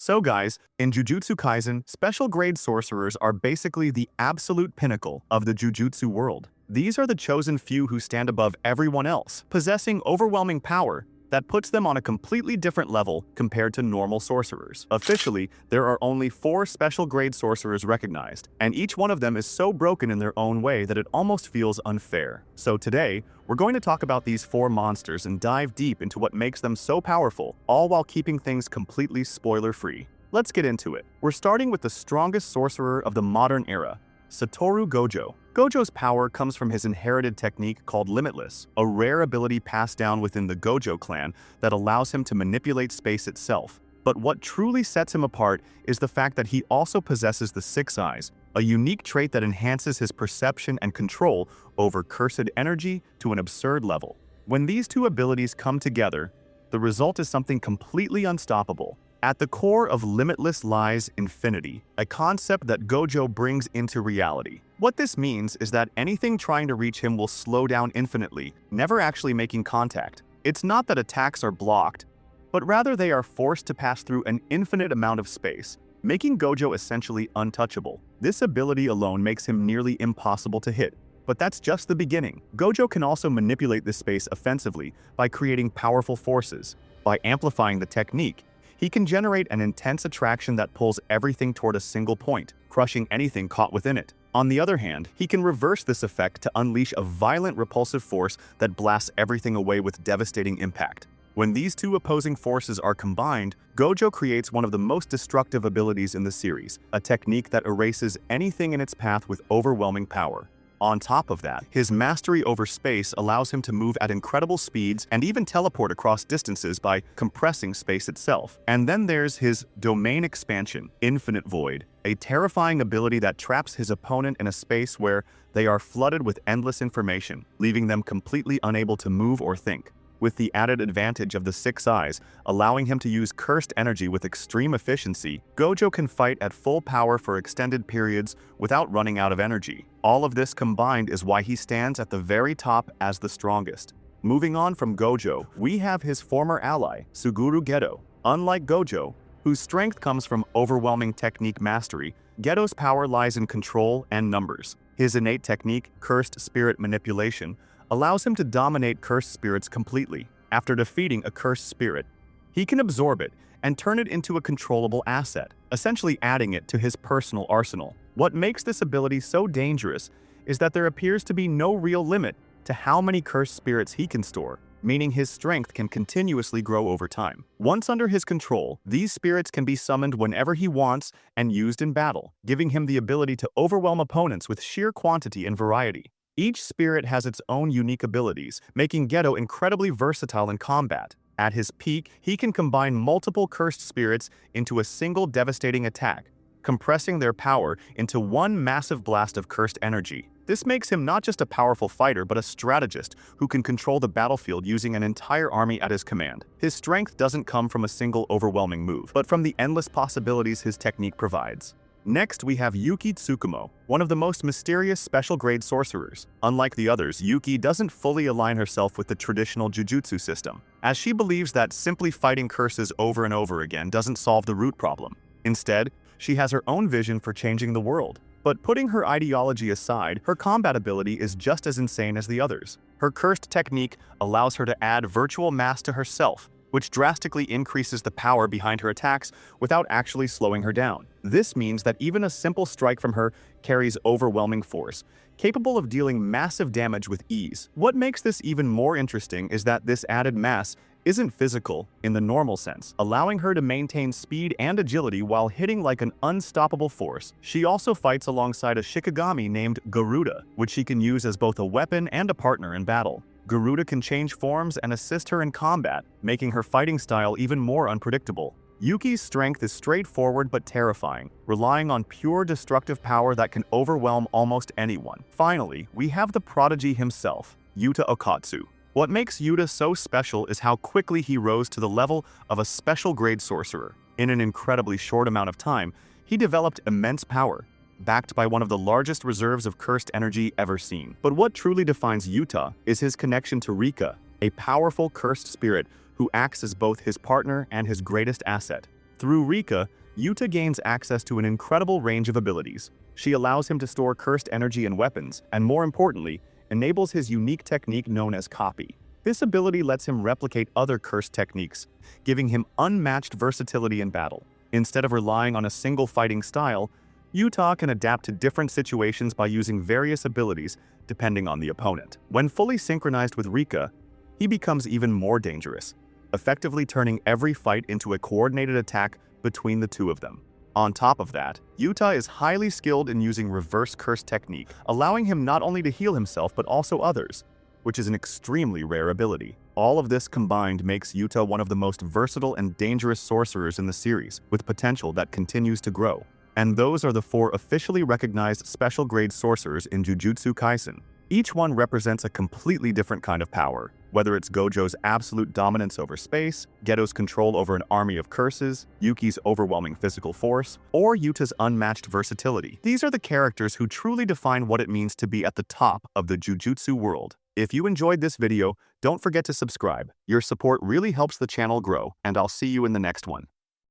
So guys, in Jujutsu Kaisen, special grade sorcerers are basically the absolute pinnacle of the Jujutsu world. These are the chosen few who stand above everyone else, possessing overwhelming power that puts them on a completely different level compared to normal sorcerers. Officially, there are only 4 special grade sorcerers recognized, and each one of them is so broken in their own way that it almost feels unfair. So today, we're going to talk about these 4 monsters and dive deep into what makes them so powerful, all while keeping things completely spoiler-free. Let's get into it. We're starting with the strongest sorcerer of the modern era, Satoru Gojo. Gojo's power comes from his inherited technique called Limitless, a rare ability passed down within the Gojo clan that allows him to manipulate space itself. But what truly sets him apart is the fact that he also possesses the Six Eyes, a unique trait that enhances his perception and control over cursed energy to an absurd level. When these two abilities come together, the result is something completely unstoppable. At the core of Limitless lies infinity, a concept that Gojo brings into reality. What this means is that anything trying to reach him will slow down infinitely, never actually making contact. It's not that attacks are blocked, but rather they are forced to pass through an infinite amount of space, making Gojo essentially untouchable. This ability alone makes him nearly impossible to hit. But that's just the beginning. Gojo can also manipulate this space offensively by creating powerful forces. By amplifying the technique, he can generate an intense attraction that pulls everything toward a single point, crushing anything caught within it. On the other hand, he can reverse this effect to unleash a violent repulsive force that blasts everything away with devastating impact. When these two opposing forces are combined, Gojo creates one of the most destructive abilities in the series, a technique that erases anything in its path with overwhelming power. On top of that, his mastery over space allows him to move at incredible speeds and even teleport across distances by compressing space itself. And then there's his domain expansion, Infinite Void, a terrifying ability that traps his opponent in a space where they are flooded with endless information, leaving them completely unable to move or think. With the added advantage of the Six Eyes, allowing him to use cursed energy with extreme efficiency, Gojo can fight at full power for extended periods without running out of energy. All of this combined is why he stands at the very top as the strongest. Moving on from Gojo, we have his former ally, Suguru Geto. Unlike Gojo, whose strength comes from overwhelming technique mastery, Geto's power lies in control and numbers. His innate technique, Cursed Spirit Manipulation, allows him to dominate cursed spirits completely. After defeating a cursed spirit, he can absorb it and turn it into a controllable asset, essentially adding it to his personal arsenal. What makes this ability so dangerous is that there appears to be no real limit to how many cursed spirits he can store, meaning his strength can continuously grow over time. Once under his control, these spirits can be summoned whenever he wants and used in battle, giving him the ability to overwhelm opponents with sheer quantity and variety. Each spirit has its own unique abilities, making Geto incredibly versatile in combat. At his peak, he can combine multiple cursed spirits into a single devastating attack, compressing their power into one massive blast of cursed energy. This makes him not just a powerful fighter, but a strategist who can control the battlefield using an entire army at his command. His strength doesn't come from a single overwhelming move, but from the endless possibilities his technique provides. Next, we have Yuki Tsukumo, one of the most mysterious special grade sorcerers. Unlike the others, Yuki doesn't fully align herself with the traditional Jujutsu system, as she believes that simply fighting curses over and over again doesn't solve the root problem. Instead, she has her own vision for changing the world. But putting her ideology aside, her combat ability is just as insane as the others. Her cursed technique allows her to add virtual mass to herself, which drastically increases the power behind her attacks without actually slowing her down. This means that even a simple strike from her carries overwhelming force, capable of dealing massive damage with ease. What makes this even more interesting is that this added mass isn't physical in the normal sense, allowing her to maintain speed and agility while hitting like an unstoppable force. She also fights alongside a Shikigami named Garuda, which she can use as both a weapon and a partner in battle. Garuda can change forms and assist her in combat, making her fighting style even more unpredictable. Yuki's strength is straightforward but terrifying, relying on pure destructive power that can overwhelm almost anyone. Finally, we have the prodigy himself, Yuta Okkotsu. What makes Yuta so special is how quickly he rose to the level of a special grade sorcerer. In an incredibly short amount of time, he developed immense power, backed by one of the largest reserves of cursed energy ever seen. But what truly defines Yuta is his connection to Rika, a powerful cursed spirit who acts as both his partner and his greatest asset. Through Rika, Yuta gains access to an incredible range of abilities. She allows him to store cursed energy in weapons, and more importantly, enables his unique technique known as Copy. This ability lets him replicate other cursed techniques, giving him unmatched versatility in battle. Instead of relying on a single fighting style, Yuta can adapt to different situations by using various abilities depending on the opponent. When fully synchronized with Rika, he becomes even more dangerous, effectively turning every fight into a coordinated attack between the two of them. On top of that, Yuta is highly skilled in using reverse curse technique, allowing him not only to heal himself but also others, which is an extremely rare ability. All of this combined makes Yuta one of the most versatile and dangerous sorcerers in the series, with potential that continues to grow. And those are the 4 officially recognized special grade sorcerers in Jujutsu Kaisen. Each one represents a completely different kind of power, whether it's Gojo's absolute dominance over space, Geto's control over an army of curses, Yuki's overwhelming physical force, or Yuta's unmatched versatility. These are the characters who truly define what it means to be at the top of the Jujutsu world. If you enjoyed this video, don't forget to subscribe. Your support really helps the channel grow, and I'll see you in the next one.